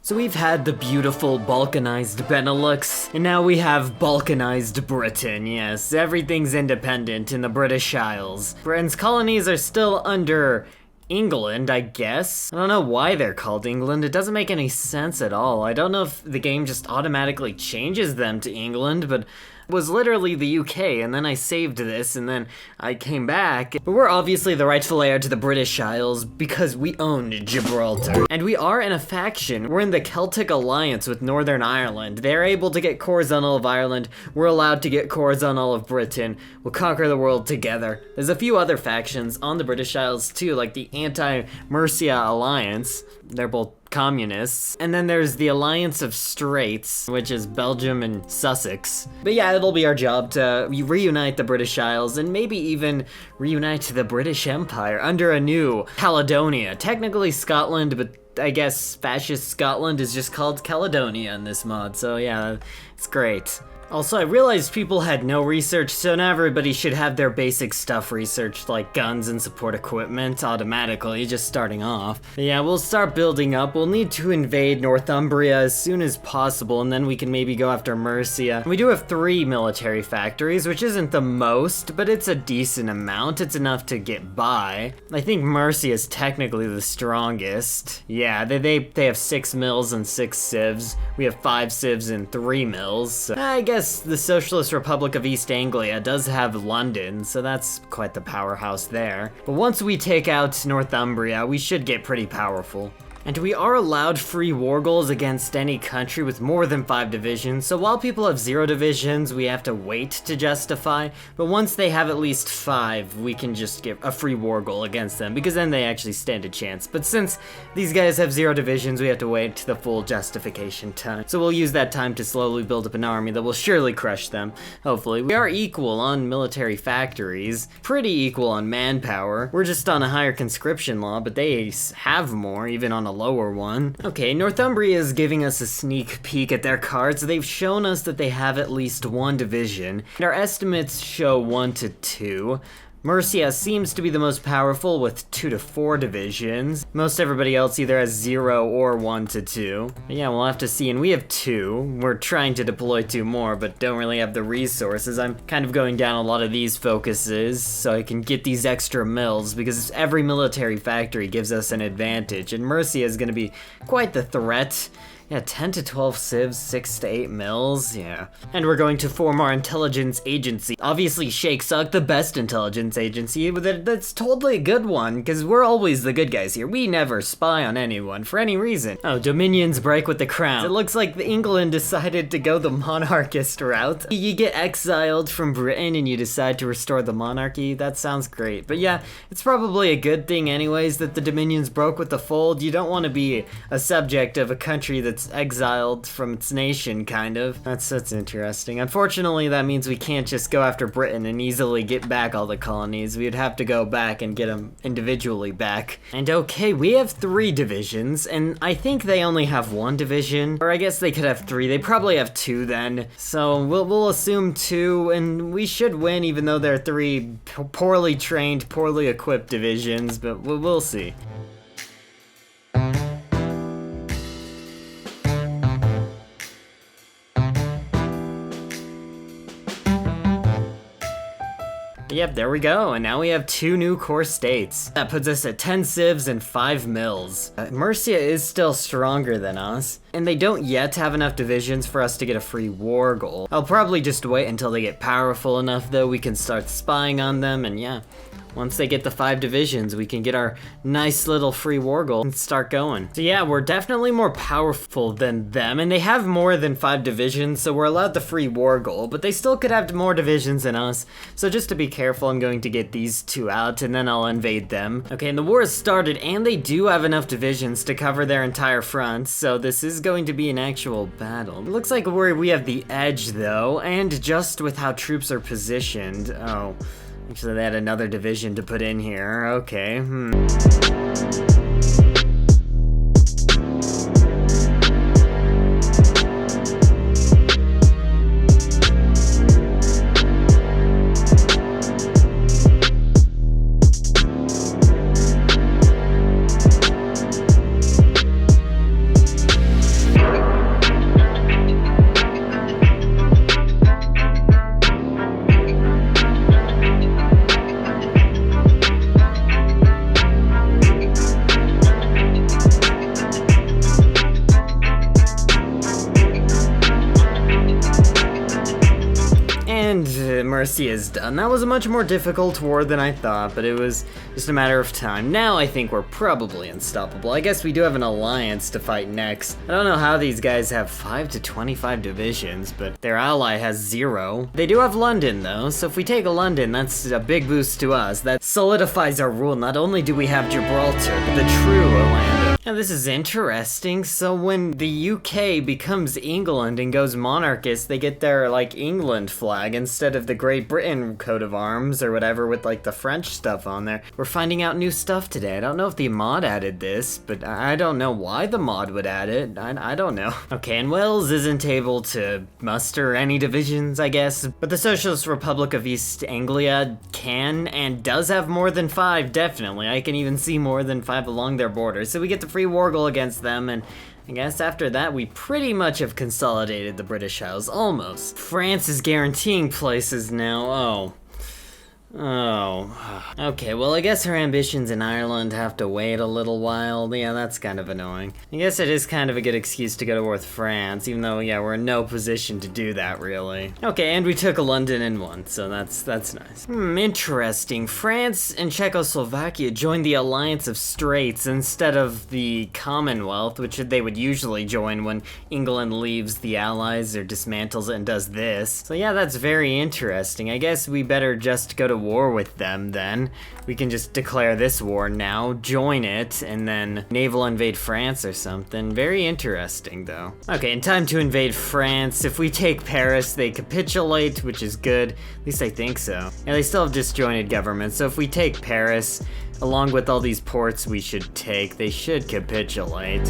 So we've had the beautiful Balkanized Benelux, and now we have Balkanized Britain. Yes, everything's independent in the British Isles. Britain's colonies are still under England, I guess. I don't know why they're called England. It doesn't make any sense at all. I don't know if the game just automatically changes them to England, but it was literally the UK, and then I saved this, and then I came back. But we're obviously the rightful heir to the British Isles because we own Gibraltar. And we are in a faction. We're in the Celtic Alliance with Northern Ireland. They're able to get cores on all of Ireland. We're allowed to get cores on all of Britain. We'll conquer the world together. There's a few other factions on the British Isles too, like the Anti-Mercia Alliance. They're both communists. And then there's the Alliance of Straits, which is Belgium and Sussex. But yeah, it'll be our job to reunite the British Isles and maybe even reunite the British Empire under a new Caledonia. Technically Scotland, but I guess fascist Scotland is just called Caledonia in this mod. So yeah, it's great. Also, I realized people had no research, so now everybody should have their basic stuff researched, like guns and support equipment, automatically, just starting off. But yeah, we'll start building up. We'll need to invade Northumbria as soon as possible, and then we can maybe go after Mercia. We do have 3 military factories, which isn't the most, but it's a decent amount. It's enough to get by. I think Mercia is technically the strongest. Yeah, they have 6 mills and 6 civs. We have 5 civs and 3 mills, so I guess the Socialist Republic of East Anglia does have London, so that's quite the powerhouse there. But once we take out Northumbria, we should get pretty powerful. And we are allowed free war goals against any country with more than 5 divisions, so while people have 0 divisions, we have to wait to justify, but once they have at least 5, we can just give a free war goal against them, because then they actually stand a chance. But since these guys have 0 divisions, we have to wait to the full justification time. So we'll use that time to slowly build up an army that will surely crush them, hopefully. We are equal on military factories, pretty equal on manpower. We're just on a higher conscription law, but they have more, even on a lower one. Okay, Northumbria is giving us a sneak peek at their cards. They've shown us that they have at least 1 division, and our estimates show 1 to 2. Mercia seems to be the most powerful with 2 to 4 divisions. Most everybody else either has 0 or 1 to 2. But yeah, we'll have to see, and we have 2. We're trying to deploy 2 more, but don't really have the resources. I'm kind of going down a lot of these focuses so I can get these extra mills, because every military factory gives us an advantage, and Mercia is going to be quite the threat. Yeah, 10 to 12 civs, 6 to 8 mills, yeah. And we're going to form our intelligence agency. Obviously, Shake the best intelligence agency, but that's totally a good one, because we're always the good guys here. We never spy on anyone, for any reason. Oh, dominions break with the crown. It looks like England decided to go the monarchist route. You get exiled from Britain and you decide to restore the monarchy. That sounds great. But yeah, it's probably a good thing anyways that the dominions broke with the fold. You don't want to be a subject of a country that's exiled from its nation, kind of. That's interesting. Unfortunately, that means we can't just go after Britain and easily get back all the colonies. We'd have to go back and get them individually back. And okay, we have 3 divisions, and I think they only have 1 division, or I guess they could have 3. They probably have 2 then. So we'll assume 2, and we should win, even though they're 3 poorly trained, poorly equipped divisions, but we'll see. Yep, there we go, and now we have 2 new core states. That puts us at 10 civs and 5 mills. Mercia is still stronger than us, and they don't yet have enough divisions for us to get a free war goal. I'll probably just wait until they get powerful enough, though. We can start spying on them, and yeah. Once they get the 5 divisions, we can get our nice little free war goal and start going. So yeah, we're definitely more powerful than them, and they have more than 5 divisions, so we're allowed the free war goal, but they still could have more divisions than us. So just to be careful, I'm going to get these 2 out, and then I'll invade them. Okay, and the war has started, and they do have enough divisions to cover their entire front, so this is going to be an actual battle. It looks like we have the edge, though, and just with how troops are positioned. Oh. Actually, they had another division to put in here. Okay, Mercia is done. That was a much more difficult war than I thought, but it was just a matter of time. Now I think we're probably unstoppable. I guess we do have an alliance to fight next. I don't know how these guys have 5 to 25 divisions, but their ally has 0. They do have London though, so if we take London, that's a big boost to us. That solidifies our rule. Not only do we have Gibraltar, but the true Orlando. Now this is interesting. So when the UK becomes England and goes monarchist, they get their like England flag instead of the Great Britain coat of arms or whatever with like the French stuff on there. We're finding out new stuff today. I don't know if the mod added this, but I don't know why the mod would add it. I don't know. Okay, and Wales isn't able to muster any divisions, I guess, but the Socialist Republic of East Anglia can and does have more than 5, definitely. I can even see more than 5 along their borders, so we get the free war goal against them, and I guess after that we pretty much have consolidated the British Isles, almost. France is guaranteeing places now. Oh. Okay, well I guess her ambitions in Ireland have to wait a little while. Yeah, that's kind of annoying. I guess it is kind of a good excuse to go to war with France, even though, yeah, we're in no position to do that, really. Okay, and we took London and won, so that's nice. Interesting. France and Czechoslovakia joined the Alliance of Straits instead of the Commonwealth, which they would usually join when England leaves the Allies or dismantles it and does this. So yeah, that's very interesting. I guess we better just go to war with them then. We can just declare this war now, join it, and then naval invade France or something. Very interesting though. Okay, and time to invade France. If we take Paris, they capitulate, which is good. At least I think so. Yeah, they still have disjointed government, so if we take Paris, along with all these ports we should take, they should capitulate.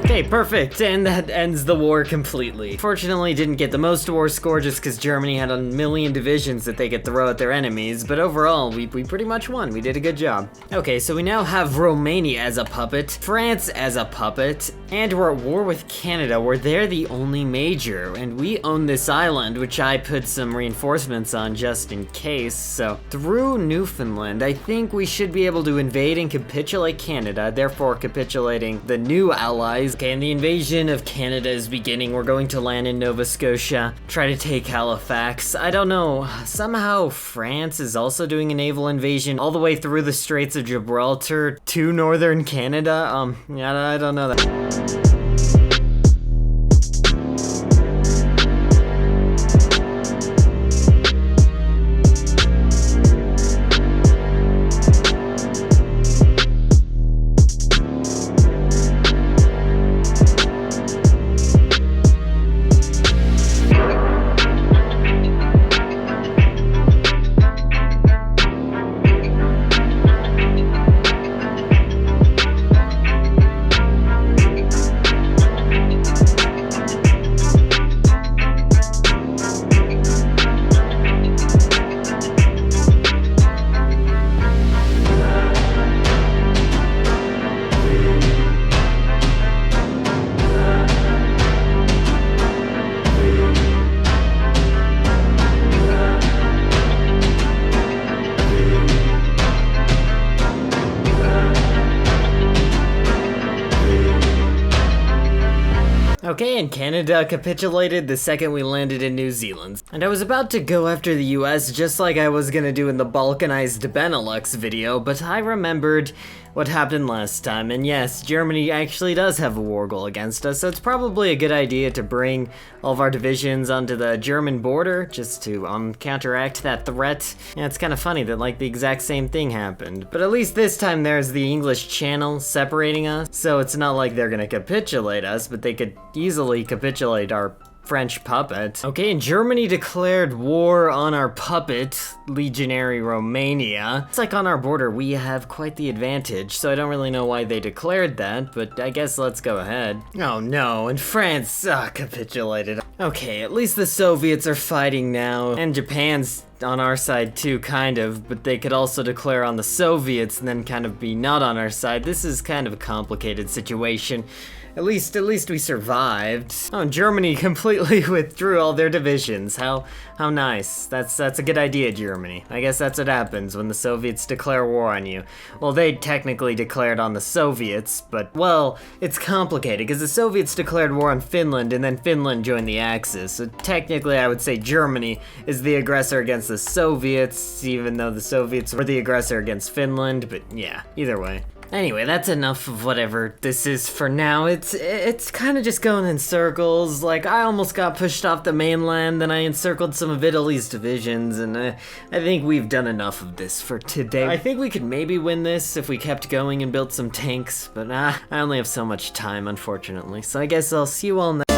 Okay, perfect, and that ends the war completely. Fortunately, didn't get the most war score just because Germany had a million divisions that they could throw at their enemies, but overall, we pretty much won. We did a good job. Okay, so we now have Romania as a puppet, France as a puppet, and we're at war with Canada, where they're the only major, and we own this island, which I put some reinforcements on just in case. So through Newfoundland, I think we should be able to invade and capitulate Canada, therefore capitulating the new allies. Okay, and the invasion of Canada is beginning. We're going to land in Nova Scotia, try to take Halifax. I don't know, somehow France is also doing a naval invasion all the way through the Straits of Gibraltar to northern Canada. Yeah, I don't know that. Okay, and Canada capitulated the second we landed in New Zealand. And I was about to go after the US just like I was gonna do in the Balkanized Benelux video, but I remembered what happened last time, and yes, Germany actually does have a war goal against us, so it's probably a good idea to bring all of our divisions onto the German border, just to counteract that threat. Yeah, it's kind of funny that like the exact same thing happened, but at least this time there's the English Channel separating us, so it's not like they're gonna capitulate us, but they could easily capitulate our French puppet. Okay, and Germany declared war on our puppet, Legionary Romania. It's like on our border, we have quite the advantage, so I don't really know why they declared that, but I guess let's go ahead. Oh no, and France capitulated. Okay, at least the Soviets are fighting now, and Japan's on our side too, kind of, but they could also declare on the Soviets and then kind of be not on our side. This is kind of a complicated situation. At least we survived. Oh, Germany completely withdrew all their divisions. How nice. That's a good idea, Germany. I guess that's what happens when the Soviets declare war on you. Well, they technically declared on the Soviets, but, well, it's complicated, because the Soviets declared war on Finland, and then Finland joined the Axis. So technically, I would say Germany is the aggressor against the Soviets, even though the Soviets were the aggressor against Finland, but yeah, either way. Anyway, that's enough of whatever this is for now. It's kind of just going in circles. Like, I almost got pushed off the mainland, then I encircled some of Italy's divisions, and I think we've done enough of this for today. I think we could maybe win this if we kept going and built some tanks, but I only have so much time, unfortunately. So I guess I'll see you all next